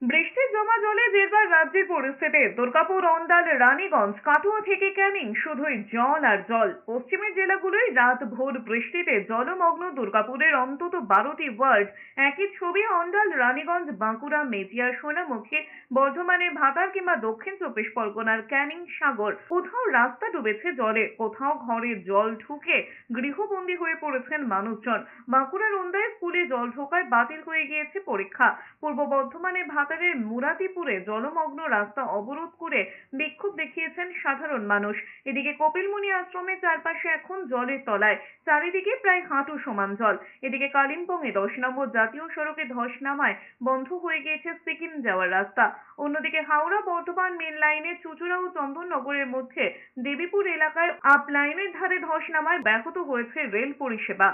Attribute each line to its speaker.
Speaker 1: বৃষ্টির জমা জলে জেরবার রাজ্যের পরিস্থিতি। দুর্গাপুর, অন্ডাল, রানীগঞ্জ, কাটোয়া থেকে ক্যানিং শুধুই জল আর জল। পশ্চিমের জেলাগুলোই রাত ভোর বৃষ্টিতে জলমগ্ন। দুর্গাপুরের অন্তত 12টি ওয়ার্ড। একই ছবি অন্ডাল, রানীগঞ্জ, বাঁকুড়া, মেজিয়া, সোনামুখী, বর্ধমানের ভাতার কিংবা দক্ষিণ 24 পরগনার ক্যানিং সাগর। কোথাও রাস্তা ডুবেছে জলে, কোথাও ঘরে জল ঢুকে গৃহবন্দী হয়ে পড়েছেন মানুষজন। বাঁকুড়ার ওন্দায় স্কুলে জল ঢোকায় বাতিল হয়ে গিয়েছে পরীক্ষা। পূর্ব বর্ধমানের ভাতারের মুরাতিপুরে জলমগ্ন রাস্তা অবরোধ করে বিক্ষোভ দেখিয়েছেন সাধারণ মানুষ। এদিকে কপিলমুনি আশ্রমের চারপাশে এখন জলের তলায়, চারিদিকে প্রায় হাঁটু সমান জল। এদিকে কালিম্পংয়ে 10 নম্বর জাতীয় সড়কে ধস নামায় বন্ধ হয়ে গিয়েছে সিকিম যাওয়ার রাস্তা। অন্যদিকে হাওড়া বর্ধমান মেন লাইনে চুঁচুড়া ও চন্দননগরের মধ্যে দেবীপুর এলাকায় আপ লাইনের ধারে ধস নামায় ব্যাহত হয়েছে রেল পরিষেবা।